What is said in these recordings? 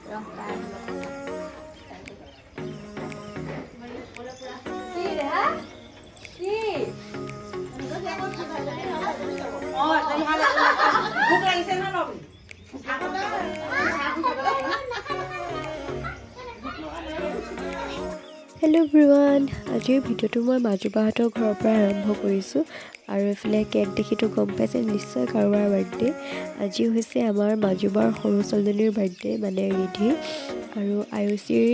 Hello' everyone, আজিৰ ভিডিঅ'টো মই মাজুবাহঁতৰ ঘৰৰ পৰা আৰম্ভ কৰিছোঁ আৰু এইফালে কেক দেখিতো গম পাইছে নিশ্চয় কাৰোবাৰ বাৰ্থডে। আজি হৈছে আমাৰ মাজুবাৰ সৰু ছোৱালীজনীৰ বাৰ্থডে মানে ৰিধিৰ, আৰু IOCৰ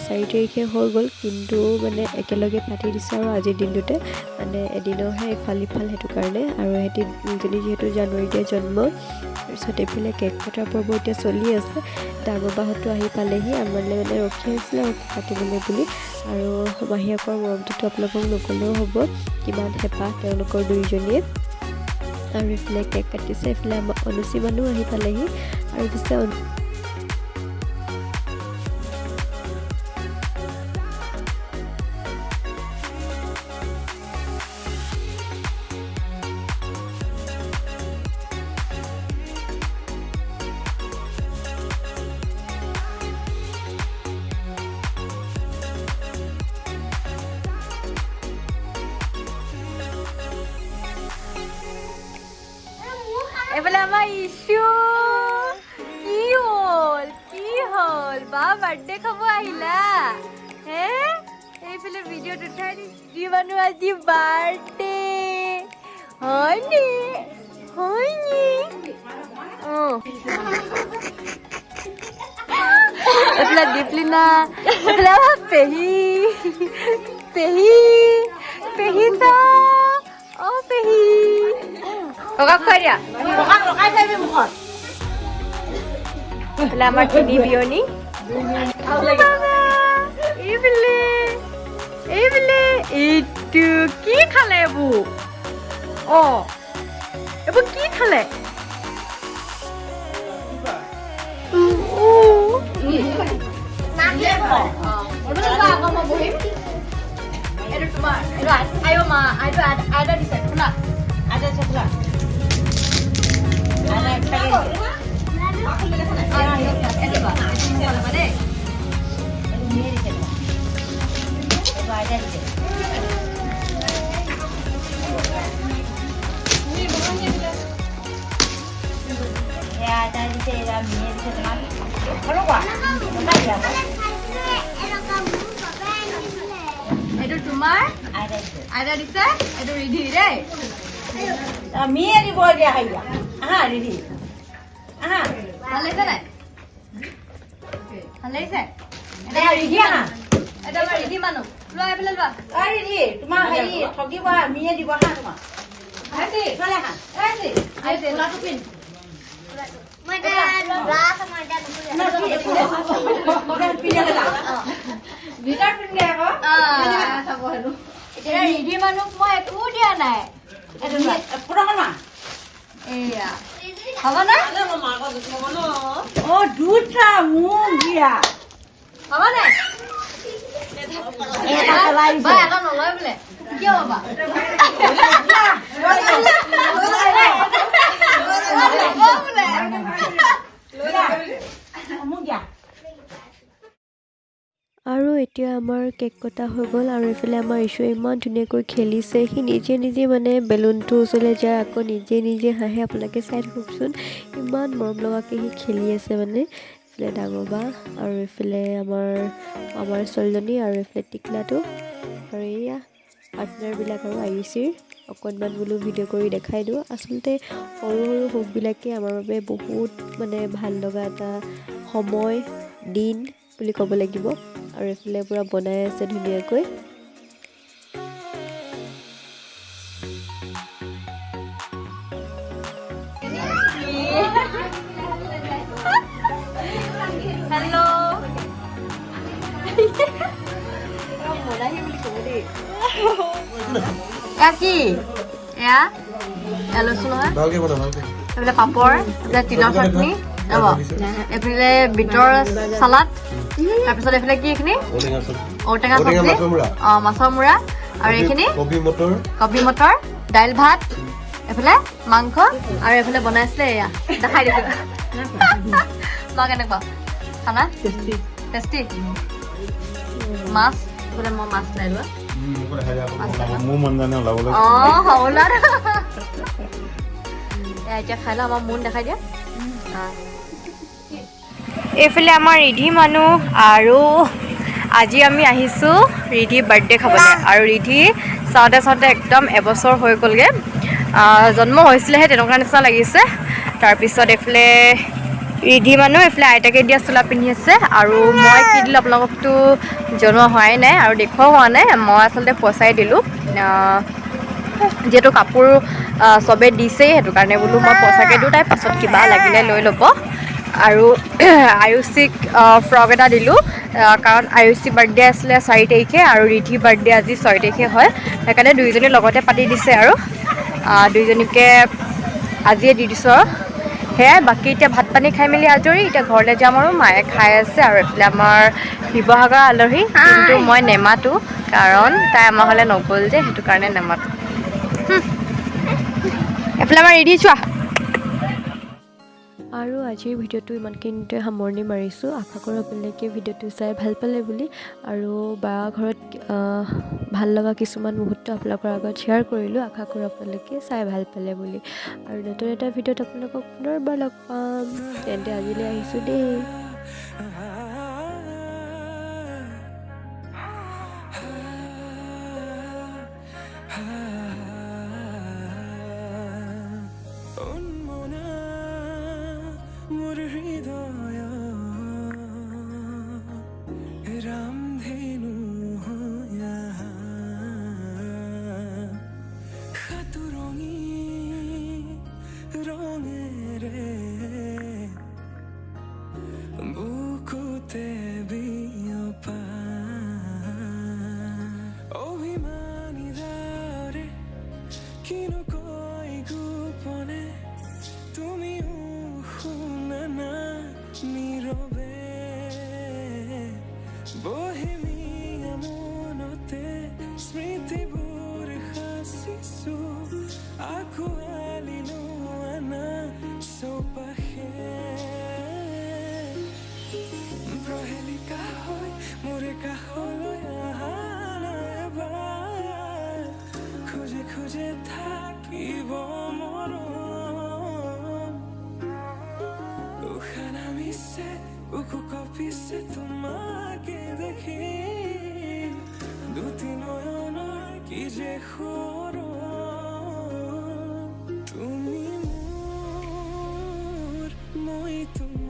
4 তাৰিখে হৈ গ'ল, কিন্তু মানে একেলগে পাতি দিছোঁ আৰু আজিৰ দিনটোতে মানে এদিনৰহে ইফাল সিফাল, সেইটো কাৰণে। আৰু সিহঁতি দুজনী যিহেতু জানুৱাৰীতে জন্ম, তাৰপিছত এইফালে কেক কটাৰ পৰ্ব এতিয়া চলি আছে। ডাঙৰ বাহঁতো আহি পালেহি, আমালৈ মানে ৰখি আছিলে আৰু কাটিবলৈ বুলি। আৰু মাহীয়েকৰ মৰমটোতো আপোনালোকক নকলেও হ'ব, কিমান হেঁপাহ তেওঁলোকৰ দুয়োজনীয়ে। আৰু এইফালে কেক কাটিছে, এইফালে আমাৰ অনুচি মানুহ আহি পালেহি আৰু পিছে এইফালে আমাৰ ইছু কি হ'ল বা বাৰ্থডে খাব আহিলা হে? এইফালে ভিডিঅ'ত উঠাই দিছি মানুহ আজি বাৰ্থডে হয়নি? এইফালে দীপলিনা, এইফালে আমাৰ পেহী চা পেহী ককাক খুৱাই দিয়া, এইফালে আমাৰ তিনি বিয়নী, এইফালে এইটো কি খালে এইবোৰ? এইবোৰ কি খালে? এইটো তোমাৰ আইতা দিছে শুনা, আইতা দিছে খোলা। এইটো তোমাৰ আইতা দিছে, এইটো ৰিধি দেই, মিয়ে দিব দিয়া। আহা ৰিধি, আহা ভাল লাগিছে নাই? ভাল লাগিছে? ৰিধি আহা, এটা আমাৰ ৰিধি মানুহ লোৱা, এইফালে লোৱা। ৰিধি তোমাৰ হেৰি ঠগিব, মিয়ে দিব হা তোমাক। ৰিধি মানুহক মই একো দিয়া নাই, এয়া হ'ব নে? দুটা মোক দিয়া হ'ব নাই? এটা নলয় বোলে, কিয় বাবা? আৰু এতিয়া আমাৰ কেক কটা হৈ গ'ল, আৰু এইফালে আমাৰ ইছুৱে ইমান ধুনীয়াকৈ খেলিছে। সি নিজে মানে বেলুনটোৰ ওচৰলৈ যায়, আকৌ নিজে হাঁহে। আপোনালোকে চাই থাককচোন, ইমান মৰম লগাকৈ সি খেলি আছে মানে। এইফালে ডাঙৰ বা, আৰু এইফালে আমাৰ ছোৱালীজনী, আৰু এইফালে টিকলাটো, আৰু এয়া পাৰ্টনাৰবিলাক আৰু IOCৰ অকণমান বোলো ভিডিঅ' কৰি দেখাই দিওঁ। আচলতে সৰু সুখবিলাকেই আমাৰ বাবে বহুত মানে ভাল লগা এটা সময় দিন বুলি ক'ব লাগিব। আৰু এইফালে পূৰা বনাই আছে ধুনীয়াকৈ। কি এয়া লৈছো নহয়, এইফালে পাপৰ, তিলৰ চাটনি, এইফালে বিটৰ চালাড, তাৰপিছত এইফালে কি এইখিনি ঔটেঙা চব্জি, মাছৰ মূৰা, আৰু এইখিনি কবি মটৰ, দাইল ভাত, এইফালে মাংস, আৰু এইফালে বনাইছিলে এয়া দেখাই দিছো। মা কেনেকুৱা? খানা টেষ্টি মাছ বোলে মই মাছ নাই লোৱা মোৰ মন জানে ওলাবলৈ অঁ হাওলাৰ এতিয়া খাই লওঁ আমাৰ মোন দেখাই দিয়া এইফালে আমাৰ ৰিধি মানুহ আৰু আজি আমি আহিছোঁ ৰিধি বাৰ্থডে খাবলৈ আৰু ৰিধি চাওঁতে চাওঁতে একদম এবছৰ হৈ গ'লগৈ জন্ম হৈছিলেহে তেনেকুৱা নিচিনা লাগিছে তাৰপিছত এইফালে ৰিধি মানুহ এইফালে আইতাকে দিয়া চোলা পিন্ধি আছে আৰু মই কি দিলোঁ আপোনালোকতো জনোৱা হোৱাই নাই আৰু দেখুৱাও হোৱা নাই মই আচলতে পইচাই দিলোঁ যিহেতু কাপোৰ চবেই দিছেই সেইটো কাৰণে বোলো মই পইচাকৈ দিওঁ তাই পাছত কিবা লাগিলে লৈ ল'ব আৰু আয়ুষিক ফ্ৰক এটা দিলোঁ কাৰণ আয়ুষি বাৰ্থডে আছিলে 4 তাৰিখে আৰু ৰিধি বাৰ্থডে আজি 6 তাৰিখে হয় সেইকাৰণে দুইজনী লগতে পাতি দিছে আৰু দুইজনীকে আজিয়ে দি দিছোঁ আৰু সেয়াই বাকী এতিয়া ভাত পানী খাই মেলি আজৰি এতিয়া ঘৰলৈ যাম আৰু মায়ে খাই আছে আৰু এইফালে আমাৰ শিৱসাগৰ আলহী কিন্তু মই নেমাতো কাৰণ তাই আমাৰ ঘৰলৈ নগ'ল যে সেইটো কাৰণে নেমাতো এইফালে আমাৰ ৰিধি চোৱা আৰু আজিৰ ভিডিঅ'টো ইমানখিনিতে সামৰণি মাৰিছোঁ আশা কৰোঁ আপোনালোকে ভিডিঅ'টো চাই ভাল পালে বুলি আৰু বা ঘৰত ভাল লগা কিছুমান মুহূৰ্ত আপোনালোকৰ আগত শ্বেয়াৰ কৰিলোঁ আশা কৰোঁ আপোনালোকে চাই ভাল পালে বুলি আৰু নতুন এটা ভিডিঅ'ত আপোনালোকক পুনৰবাৰ লগ পাম তেন্তে আজিলৈ আহিছোঁ দেই বুকুতে বিয়পা অভিমানী যাৰে কিনো কৈ গোপনে তুমিও শুনা না নীৰৱে বহিমিয়া মনতে স্মৃতিবোৰ সাঁচিছো আঁকোৱালি লোৱা না চৌপাশে প্ৰহেলিকা হৈ মোৰে কাষলৈ আহা এবাৰ খোজে খোজে থাকিব মৰম উশাহ নামিছে বুকু কঁপিছে তোমাকে দেখি দুটি নয়নৰ কি যে সৰম তুমি মোৰ মই তুমি